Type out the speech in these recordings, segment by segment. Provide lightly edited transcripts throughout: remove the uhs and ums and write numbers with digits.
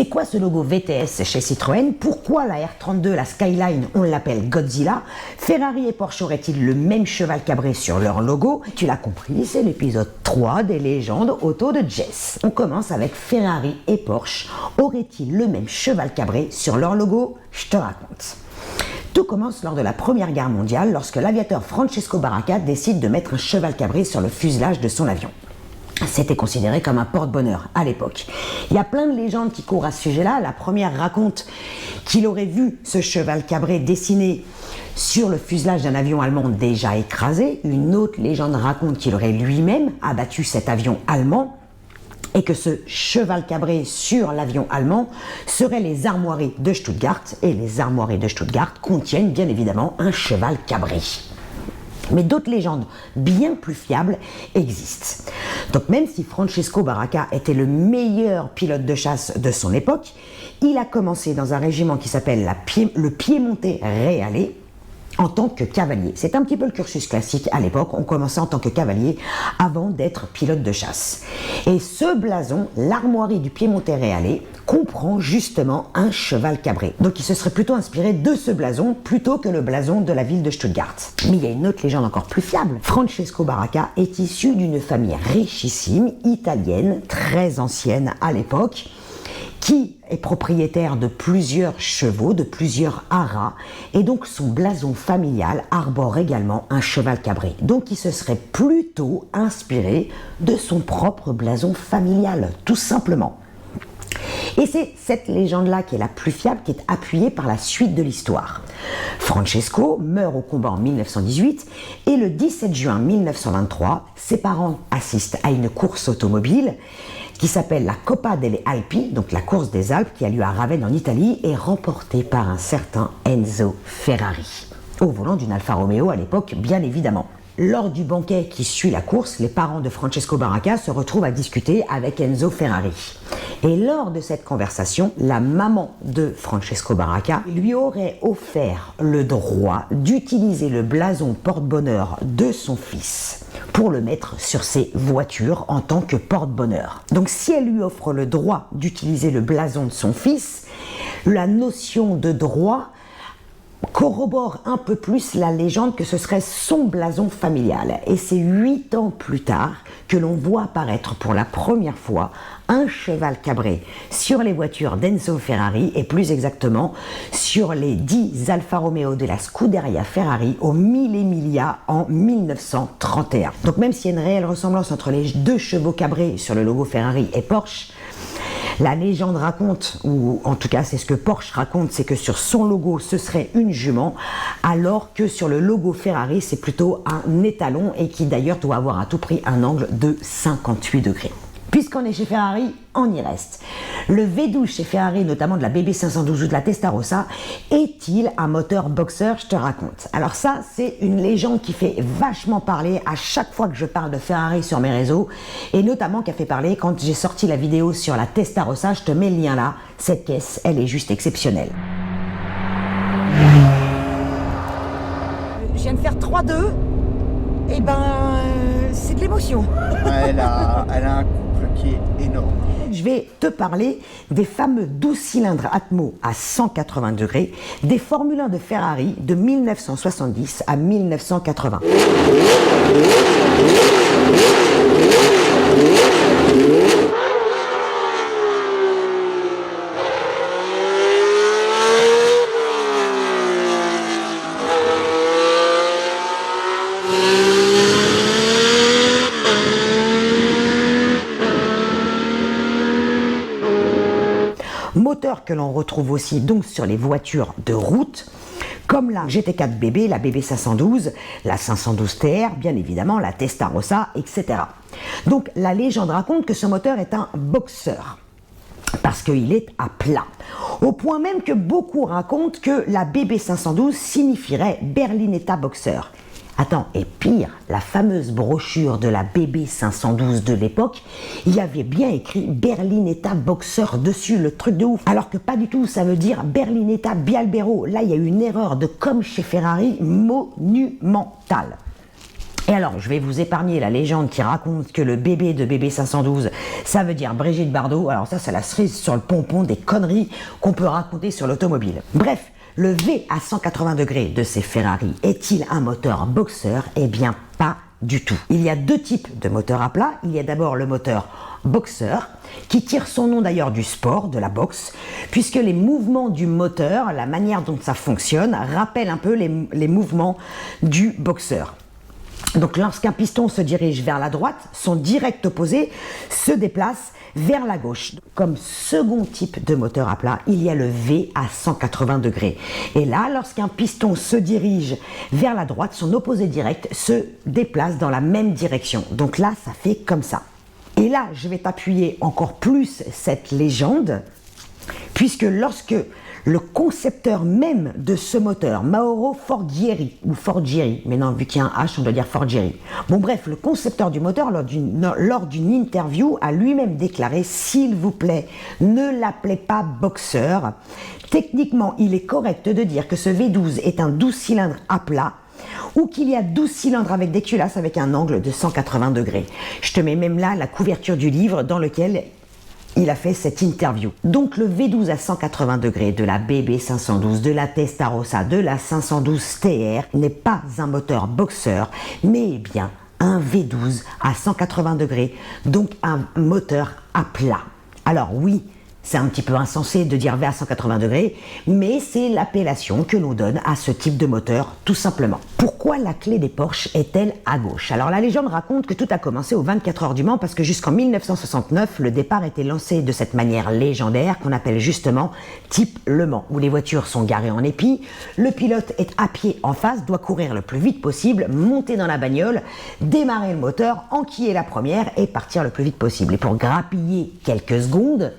C'est quoi ce logo VTS chez Citroën? Pourquoi la R32, la Skyline, on l'appelle Godzilla? Ferrari et Porsche auraient-ils le même cheval cabré sur leur logo? Tu l'as compris, c'est l'épisode 3 des légendes auto de Jess. On commence avec Ferrari et Porsche. Auraient-ils le même cheval cabré sur leur logo? Je te raconte. Tout commence lors de la Première Guerre mondiale, lorsque l'aviateur Francesco Baracca décide de mettre un cheval cabré sur le fuselage de son avion. C'était considéré comme un porte-bonheur à l'époque. Il y a plein de légendes qui courent à ce sujet-là. La première raconte qu'il aurait vu ce cheval cabré dessiné sur le fuselage d'un avion allemand déjà écrasé. Une autre légende raconte qu'il aurait lui-même abattu cet avion allemand et que ce cheval cabré sur l'avion allemand seraient les armoiries de Stuttgart. Et les armoiries de Stuttgart contiennent bien évidemment un cheval cabré. Mais d'autres légendes bien plus fiables existent. Donc même si Francesco Baracca était le meilleur pilote de chasse de son époque, il a commencé dans un régiment qui s'appelle le Piemonte Reale en tant que cavalier. C'est un petit peu le cursus classique à l'époque, on commençait en tant que cavalier avant d'être pilote de chasse. Et ce blason, l'armoirie du Piemonte Reale, comprend justement un cheval cabré. Donc il se serait plutôt inspiré de ce blason plutôt que le blason de la ville de Stuttgart. Mais il y a une autre légende encore plus fiable. Francesco Baracca est issu d'une famille richissime, italienne, très ancienne à l'époque, qui est propriétaire de plusieurs chevaux, de plusieurs haras, et donc son blason familial arbore également un cheval cabré. Donc il se serait plutôt inspiré de son propre blason familial, tout simplement. Et c'est cette légende-là qui est la plus fiable, qui est appuyée par la suite de l'histoire. Francesco meurt au combat en 1918 et le 17 juin 1923, ses parents assistent à une course automobile qui s'appelle la Coppa delle Alpi, donc la course des Alpes, qui a lieu à Ravenne en Italie et remportée par un certain Enzo Ferrari, au volant d'une Alfa Romeo à l'époque, bien évidemment. Lors du banquet qui suit la course, les parents de Francesco Baracca se retrouvent à discuter avec Enzo Ferrari. Et lors de cette conversation, la maman de Francesco Baracca lui aurait offert le droit d'utiliser le blason porte-bonheur de son fils pour le mettre sur ses voitures en tant que porte-bonheur. Donc si elle lui offre le droit d'utiliser le blason de son fils, la notion de droit corrobore un peu plus la légende que ce serait son blason familial. Et c'est 8 ans plus tard que l'on voit apparaître pour la première fois un cheval cabré sur les voitures d'Enzo Ferrari et plus exactement sur les 10 Alfa Romeo de la Scuderia Ferrari au Mille Miglia en 1931. Donc même s'il y a une réelle ressemblance entre les deux chevaux cabrés sur le logo Ferrari et Porsche, la légende raconte, ou en tout cas c'est ce que Porsche raconte, c'est que sur son logo ce serait une jument, alors que sur le logo Ferrari c'est plutôt un étalon et qui d'ailleurs doit avoir à tout prix un angle de 58 degrés. Puisqu'on est chez Ferrari, on y reste. Le V12 chez Ferrari, notamment de la BB512 ou de la Testarossa, est-il un moteur boxer? Je te raconte. Alors ça, c'est une légende qui fait vachement parler à chaque fois que je parle de Ferrari sur mes réseaux, et notamment qui a fait parler quand j'ai sorti la vidéo sur la Testarossa. Je te mets le lien là. Cette caisse, elle est juste exceptionnelle. Je viens de faire 3-2. Et c'est de l'émotion. Elle a un qui est énorme. Je vais te parler des fameux 12 cylindres Atmo à 180 degrés des Formule 1 de Ferrari de 1970 à 1980. Moteur que l'on retrouve aussi donc sur les voitures de route, comme la GT4 BB, la BB512, la 512 TR, bien évidemment, la Testarossa, etc. Donc la légende raconte que ce moteur est un boxeur, parce qu'il est à plat. Au point même que beaucoup racontent que la BB512 signifierait Berlinetta Boxer. Attends, et pire, la fameuse brochure de la BB512 de l'époque, il y avait bien écrit Berlinetta Boxer dessus, le truc de ouf. Alors que pas du tout, ça veut dire Berlinetta Bialbero. Là, il y a eu une erreur de comme chez Ferrari monumentale. Et alors, je vais vous épargner la légende qui raconte que le bébé de BB 512, ça veut dire Brigitte Bardot. Alors ça, c'est la cerise sur le pompon des conneries qu'on peut raconter sur l'automobile. Bref, le V à 180 degrés de ces Ferrari est-il un moteur boxeur? Eh bien, pas du tout. Il y a deux types de moteurs à plat. Il y a d'abord le moteur boxeur, qui tire son nom d'ailleurs du sport, de la boxe, puisque les mouvements du moteur, la manière dont ça fonctionne, rappellent un peu les mouvements du boxeur. Donc lorsqu'un piston se dirige vers la droite, son direct opposé se déplace vers la gauche. Comme second type de moteur à plat, il y a le V à 180 degrés. Et là, lorsqu'un piston se dirige vers la droite, son opposé direct se déplace dans la même direction. Donc là, ça fait comme ça. Et là, je vais t'appuyer encore plus cette légende, puisque lorsque le concepteur même de ce moteur, Mauro Forgieri, ou Forgieri, mais non, vu qu'il y a un H, on doit dire Forgieri. Bon bref, le concepteur du moteur, lors d'une interview, a lui-même déclaré « S'il vous plaît, ne l'appelez pas boxeur. Techniquement, il est correct de dire que ce V12 est un 12 cylindres à plat, ou qu'il y a 12 cylindres avec des culasses avec un angle de 180 degrés. Je te mets même là la couverture du livre dans lequel il a fait cette interview. Donc le V12 à 180 degrés de la BB 512, de la Testarossa, de la 512 TR n'est pas un moteur boxeur, mais bien un V12 à 180 degrés, donc un moteur à plat. Alors oui, c'est un petit peu insensé de dire V à 180 degrés, mais c'est l'appellation que l'on donne à ce type de moteur, tout simplement. Pourquoi la clé des Porsche est-elle à gauche? Alors la légende raconte que tout a commencé aux 24 heures du Mans parce que jusqu'en 1969, le départ était lancé de cette manière légendaire qu'on appelle justement type Le Mans, où les voitures sont garées en épi, le pilote est à pied en face, doit courir le plus vite possible, monter dans la bagnole, démarrer le moteur, enquiller la première et partir le plus vite possible. Et pour grappiller quelques secondes,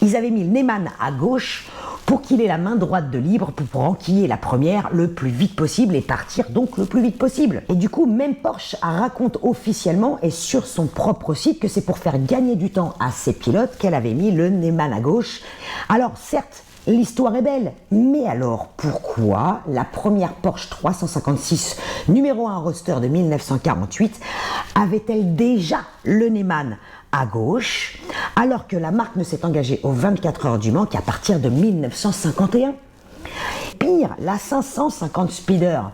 ils avaient mis le Neyman à gauche pour qu'il ait la main droite de libre pour enquiller la première le plus vite possible et partir donc le plus vite possible. Et du coup, même Porsche raconte officiellement et sur son propre site que c'est pour faire gagner du temps à ses pilotes qu'elle avait mis le Neyman à gauche. Alors certes, l'histoire est belle, mais alors pourquoi la première Porsche 356 numéro 1 roadster de 1948 avait-elle déjà le Neyman à gauche, alors que la marque ne s'est engagée aux 24 heures du Mans qu'à partir de 1951. Pire, la 550 Speeder,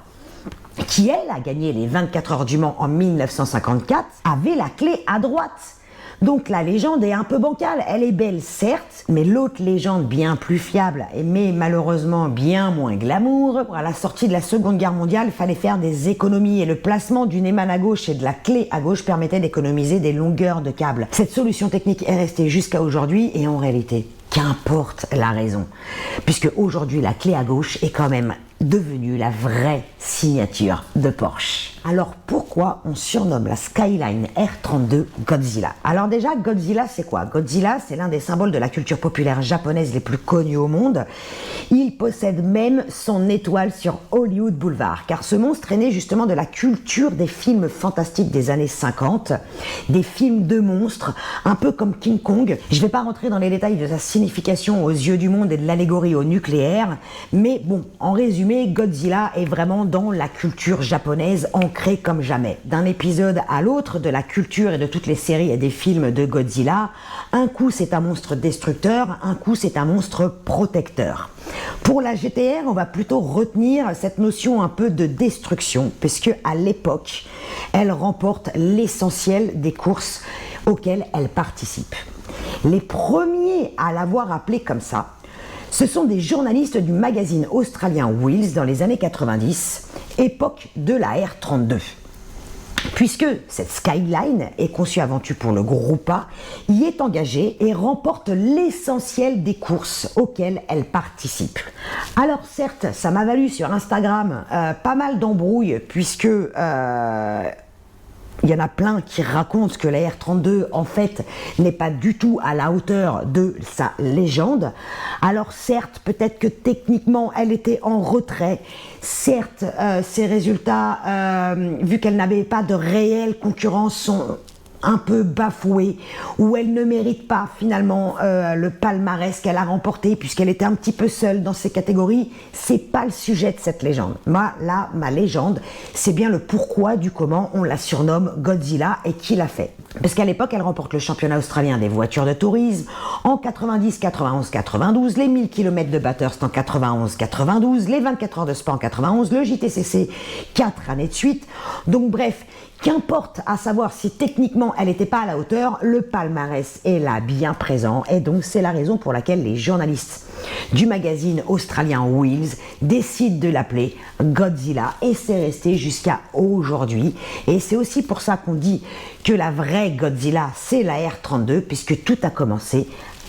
qui elle a gagné les 24 heures du Mans en 1954, avait la clé à droite. Donc la légende est un peu bancale, elle est belle certes, mais l'autre légende bien plus fiable, mais malheureusement bien moins glamour, à la sortie de la Seconde Guerre mondiale, il fallait faire des économies et le placement du Neyman à gauche et de la clé à gauche permettait d'économiser des longueurs de câbles. Cette solution technique est restée jusqu'à aujourd'hui et en réalité, qu'importe la raison, puisque aujourd'hui la clé à gauche est quand même devenue la vraie signature de Porsche. Alors pourquoi on surnomme la Skyline R32 Godzilla? Alors déjà, Godzilla c'est quoi? Godzilla c'est l'un des symboles de la culture populaire japonaise les plus connus au monde. Il possède même son étoile sur Hollywood Boulevard, car ce monstre est né justement de la culture des films fantastiques des années 50, des films de monstres, un peu comme King Kong. Je ne vais pas rentrer dans les détails de sa signification aux yeux du monde et de l'allégorie au nucléaire, mais bon, en résumé, Godzilla est vraiment dans la culture japonaise ancrée comme jamais. D'un épisode à l'autre de la culture et de toutes les séries et des films de Godzilla, un coup c'est un monstre destructeur, un coup c'est un monstre protecteur. Pour la GTR, on va plutôt retenir cette notion un peu de destruction, puisque à l'époque, elle remporte l'essentiel des courses auxquelles elle participe. Les premiers à l'avoir appelée comme ça, ce sont des journalistes du magazine australien Wheels dans les années 90, époque de la R32. Puisque cette Skyline est conçue avant tout pour le groupe A, y est engagée et remporte l'essentiel des courses auxquelles elle participe. Alors certes, ça m'a valu sur Instagram pas mal d'embrouilles puisque il y en a plein qui racontent que la R32 en fait n'est pas du tout à la hauteur de sa légende. Alors certes, peut-être que techniquement elle était en retrait, certes ses résultats, vu qu'elle n'avait pas de réelle concurrence, sont un peu bafouée, où elle ne mérite pas finalement le palmarès qu'elle a remporté puisqu'elle était un petit peu seule dans ces catégories, c'est pas le sujet de cette légende. Moi, là, ma légende, c'est bien le pourquoi du comment on la surnomme Godzilla et qui l'a fait. Parce qu'à l'époque, elle remporte le championnat australien des voitures de tourisme en 90, 91, 92, les 1000 km de Bathurst en 91, 92, les 24 heures de Spa en 91, le JTCC 4 années de suite. Donc bref, qu'importe à savoir si techniquement elle n'était pas à la hauteur, le palmarès est là bien présent et donc c'est la raison pour laquelle les journalistes du magazine australien Wheels décident de l'appeler Godzilla et c'est resté jusqu'à aujourd'hui. Et c'est aussi pour ça qu'on dit que la vraie Godzilla c'est la R32 puisque tout a commencé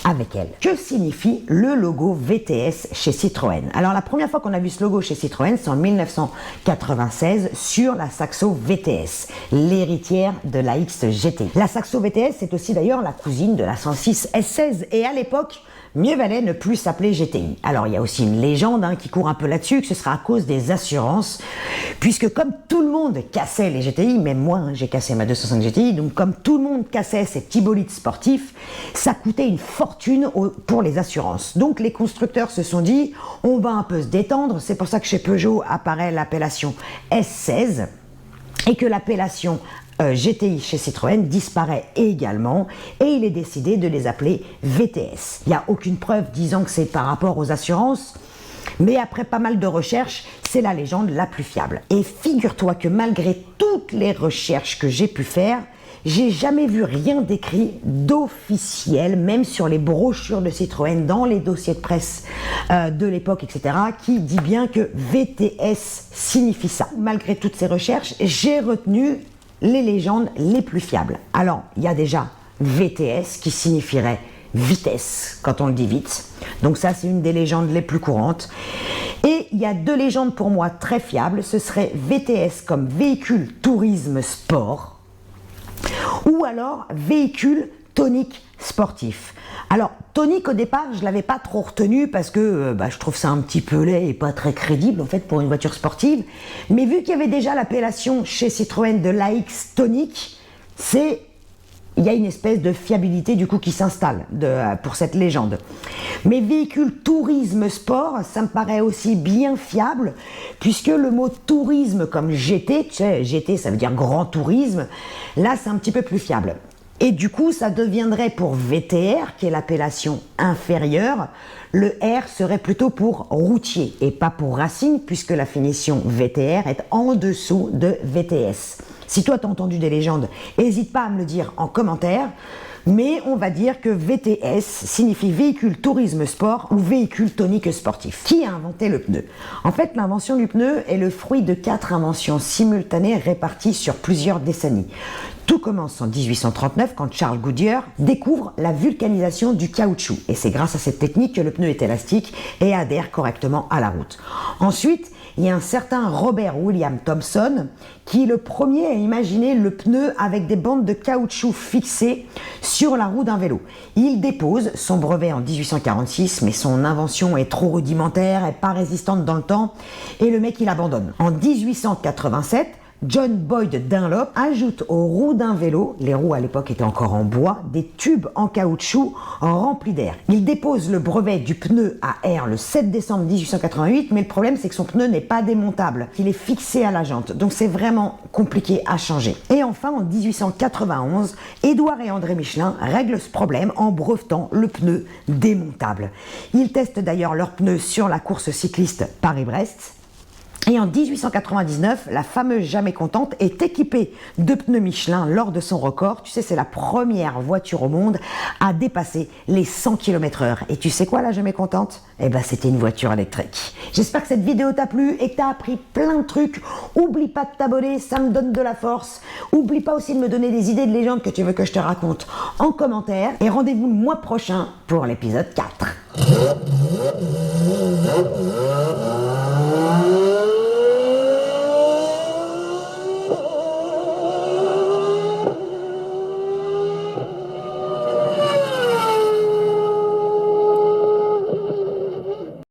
avec elle. Que signifie le logo VTS chez Citroën? Alors la première fois qu'on a vu ce logo chez Citroën, c'est en 1996 sur la Saxo VTS, l'héritière de la XGT. La Saxo VTS c'est aussi d'ailleurs la cousine de la 106 S16 et à l'époque, mieux valait ne plus s'appeler GTI. Alors il y a aussi une légende qui court un peu là-dessus, que ce sera à cause des assurances, puisque comme tout le monde cassait les GTI, même moi j'ai cassé ma 205 GTI, donc comme tout le monde cassait ces petits bolides sportifs, ça coûtait une fortune pour les assurances. Donc les constructeurs se sont dit, on va un peu se détendre, c'est pour ça que chez Peugeot apparaît l'appellation S16, et que l'appellation GTI chez Citroën disparaît également et il est décidé de les appeler VTS. Il n'y a aucune preuve disant que c'est par rapport aux assurances, mais après pas mal de recherches, c'est la légende la plus fiable. Et figure-toi que malgré toutes les recherches que j'ai pu faire, j'ai jamais vu rien d'écrit d'officiel, même sur les brochures de Citroën, dans les dossiers de presse de l'époque, etc., qui dit bien que VTS signifie ça. Malgré toutes ces recherches, j'ai retenu les légendes les plus fiables. Alors, il y a déjà VTS qui signifierait vitesse quand on le dit vite. Donc ça, c'est une des légendes les plus courantes. Et il y a deux légendes pour moi très fiables. Ce serait VTS comme véhicule tourisme sport ou alors véhicule tonique sportif. Alors, tonique au départ, je ne l'avais pas trop retenu parce que je trouve ça un petit peu laid et pas très crédible en fait pour une voiture sportive. Mais vu qu'il y avait déjà l'appellation chez Citroën de l'AX tonique, il y a une espèce de fiabilité du coup qui s'installe pour cette légende. Mais véhicule tourisme sport, ça me paraît aussi bien fiable puisque le mot tourisme comme GT, tu sais, GT ça veut dire grand tourisme, là c'est un petit peu plus fiable. Et du coup, ça deviendrait pour VTR, qui est l'appellation inférieure, le R serait plutôt pour routier et pas pour racing, puisque la finition VTR est en dessous de VTS. Si toi t'as entendu des légendes, n'hésite pas à me le dire en commentaire, mais on va dire que VTS signifie véhicule tourisme sport ou véhicule tonique sportif. Qui a inventé le pneu? En fait, l'invention du pneu est le fruit de 4 inventions simultanées réparties sur plusieurs décennies. Tout commence en 1839 quand Charles Goodyear découvre la vulcanisation du caoutchouc. Et c'est grâce à cette technique que le pneu est élastique et adhère correctement à la route. Ensuite, il y a un certain Robert William Thomson qui est le premier à imaginer le pneu avec des bandes de caoutchouc fixées sur la roue d'un vélo. Il dépose son brevet en 1846, mais son invention est trop rudimentaire et pas résistante dans le temps, et le mec il abandonne. En 1887, John Boyd Dunlop ajoute aux roues d'un vélo, les roues à l'époque étaient encore en bois, des tubes en caoutchouc remplis d'air. Il dépose le brevet du pneu à air le 7 décembre 1888, mais le problème c'est que son pneu n'est pas démontable, il est fixé à la jante, donc c'est vraiment compliqué à changer. Et enfin en 1891, Édouard et André Michelin règlent ce problème en brevetant le pneu démontable. Ils testent d'ailleurs leurs pneus sur la course cycliste Paris-Brest. Et en 1899, la fameuse Jamais Contente est équipée de pneus Michelin lors de son record. Tu sais, c'est la première voiture au monde à dépasser les 100 km/h. Et tu sais quoi, la Jamais Contente? Eh ben, c'était une voiture électrique. J'espère que cette vidéo t'a plu et que t'as appris plein de trucs. Oublie pas de t'abonner, ça me donne de la force. Oublie pas aussi de me donner des idées de légendes que tu veux que je te raconte en commentaire. Et rendez-vous le mois prochain pour l'épisode 4.